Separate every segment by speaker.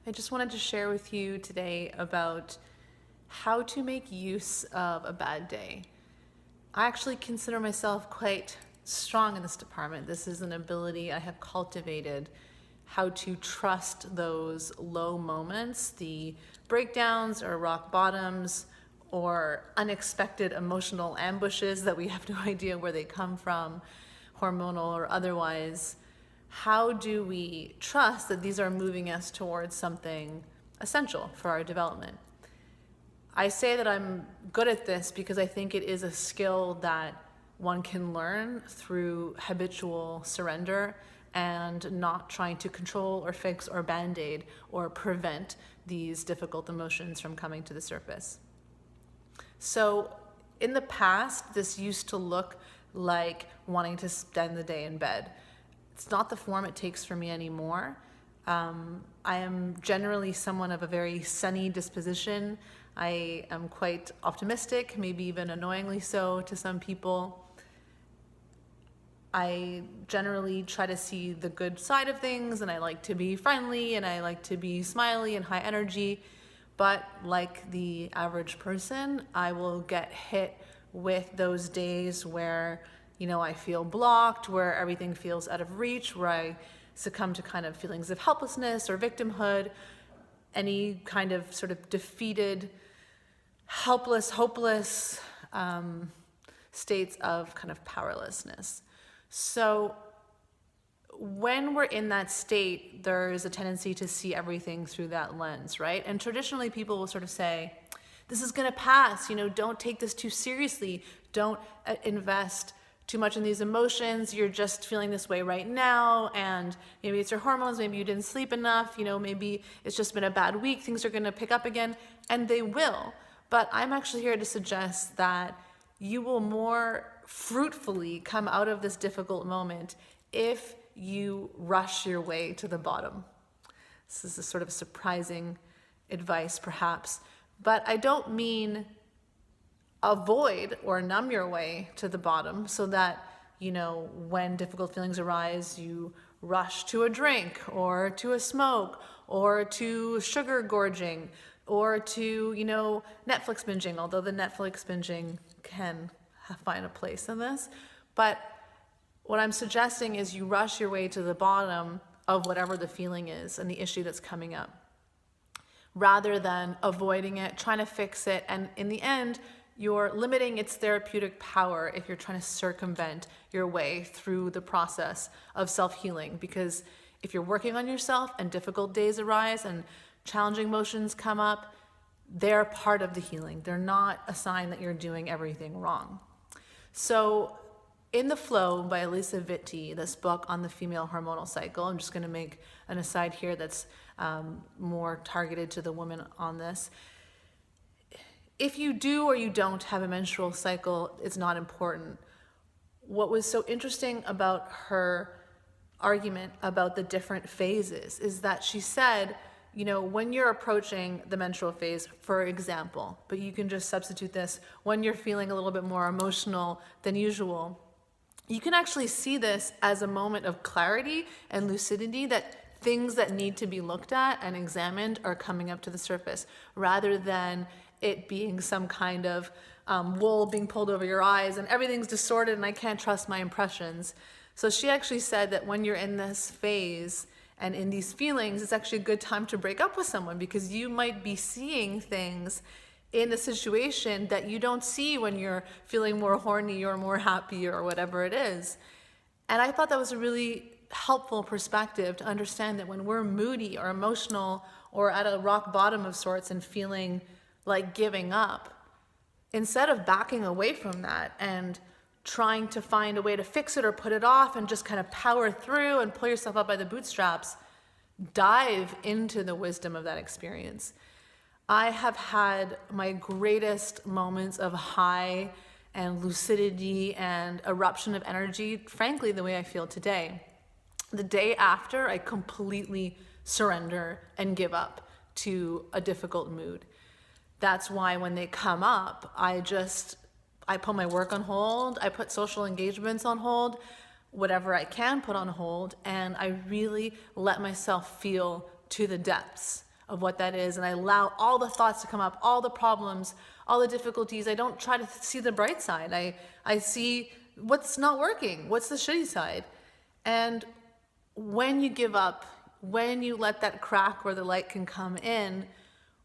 Speaker 1: I just wanted to share with you today about how to make use of a bad day. I actually consider myself quite strong in this department. This is an ability I have cultivated, how to trust those low moments, the breakdowns or rock bottoms or unexpected emotional ambushes that we have no idea where they come from, hormonal or otherwise. How do we trust that these are moving us towards something essential for our development? I say that I'm good at this because I think it is a skill that one can learn through habitual surrender and not trying to control or fix or band-aid or prevent these difficult emotions from coming to the surface. So in the past, this used to look like wanting to spend the day in bed. It's not the form it takes for me anymore. I am generally someone of a very sunny disposition. I am quite optimistic, maybe even annoyingly so to some people. I generally try to see the good side of things, and I like to be friendly, and I like to be smiley and high energy. But like the average person, I will get hit with those days where I feel blocked, where everything feels out of reach, where I succumb to kind of feelings of helplessness or victimhood, any kind of sort of defeated, helpless, hopeless states of kind of powerlessness. So when we're in that state, there's a tendency to see everything through that lens, right? And traditionally people will sort of say, this is gonna pass, don't take this too seriously, don't invest too much in these emotions, you're just feeling this way right now, and maybe it's your hormones, maybe you didn't sleep enough, maybe it's just been a bad week, things are gonna pick up again, and they will. But I'm actually here to suggest that you will more fruitfully come out of this difficult moment if you rush your way to the bottom. This is a sort of surprising advice perhaps, but I don't mean avoid or numb your way to the bottom so that, when difficult feelings arise, you rush to a drink or to a smoke or to sugar gorging or to, Netflix binging, although the Netflix binging can find a place in this. But what I'm suggesting is you rush your way to the bottom of whatever the feeling is and the issue that's coming up, rather than avoiding it, trying to fix it, and in the end, you're limiting its therapeutic power if you're trying to circumvent your way through the process of self-healing. Because if you're working on yourself and difficult days arise and challenging emotions come up, they're part of the healing. They're not a sign that you're doing everything wrong. So in The Flow by Elisa Vitti, this book on the female hormonal cycle, I'm just going to make an aside here that's more targeted to the woman on this. If you do or you don't have a menstrual cycle, it's not important. What was so interesting about her argument about the different phases is that she said, when you're approaching the menstrual phase, for example, but you can just substitute this, when you're feeling a little bit more emotional than usual, you can actually see this as a moment of clarity and lucidity, that things that need to be looked at and examined are coming up to the surface, rather than it being some kind of wool being pulled over your eyes and everything's distorted and I can't trust my impressions. So she actually said that when you're in this phase and in these feelings, it's actually a good time to break up with someone, because you might be seeing things in the situation that you don't see when you're feeling more horny or more happy or whatever it is. And I thought that was a really helpful perspective to understand that when we're moody or emotional or at a rock bottom of sorts and feeling like giving up, instead of backing away from that and trying to find a way to fix it or put it off and just kind of power through and pull yourself up by the bootstraps, dive into the wisdom of that experience. I have had my greatest moments of high and lucidity and eruption of energy, frankly, the way I feel today. The day after, I completely surrender and give up to a difficult mood. That's why when they come up, I put my work on hold, I put social engagements on hold, whatever I can put on hold, and I really let myself feel to the depths of what that is, and I allow all the thoughts to come up, all the problems, all the difficulties. I don't try to see the bright side. I see what's not working, what's the shitty side. And when you give up, when you let that crack where the light can come in,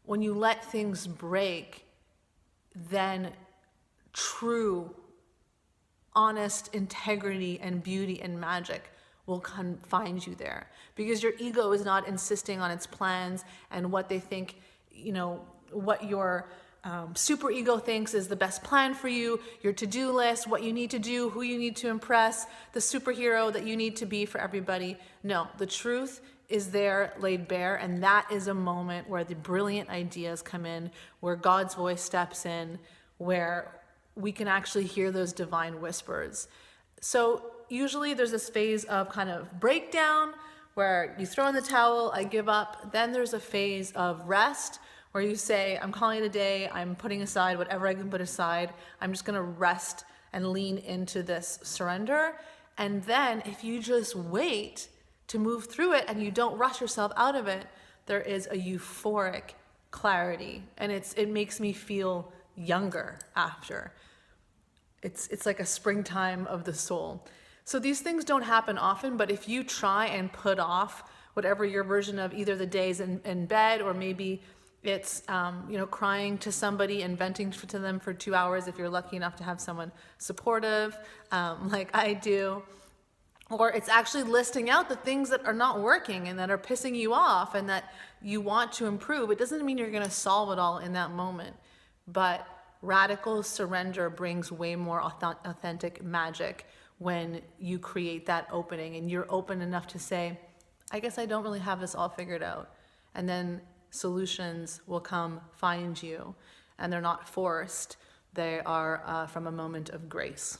Speaker 1: when you let things break, then true, honest integrity and beauty and magic will find you there, because your ego is not insisting on its plans and what they think, what your super ego thinks is the best plan for you, your to-do list, what you need to do, who you need to impress, the superhero that you need to be for everybody. No, the truth is there laid bare, and that is a moment where the brilliant ideas come in, where God's voice steps in, where we can actually hear those divine whispers. So usually there's this phase of kind of breakdown where you throw in the towel, I give up. Then there's a phase of rest where you say, I'm calling it a day, I'm putting aside whatever I can put aside, I'm just gonna rest and lean into this surrender. And then if you just wait to move through it and you don't rush yourself out of it, there is a euphoric clarity, and it makes me feel younger after. It's like a springtime of the soul. So these things don't happen often, but if you try and put off whatever your version of either the days in bed, or maybe it's crying to somebody and venting to them for 2 hours if you're lucky enough to have someone supportive, like I do, or it's actually listing out the things that are not working and that are pissing you off and that you want to improve. It doesn't mean you're going to solve it all in that moment, but radical surrender brings way more authentic magic when you create that opening and you're open enough to say, I guess I don't really have this all figured out. And then solutions will come find you, and they're not forced. They are from a moment of grace.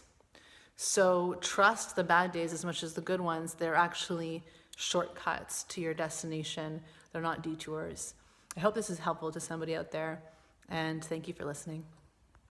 Speaker 1: So trust the bad days as much as the good ones. They're actually shortcuts to your destination. They're not detours. I hope this is helpful to somebody out there, and thank you for listening.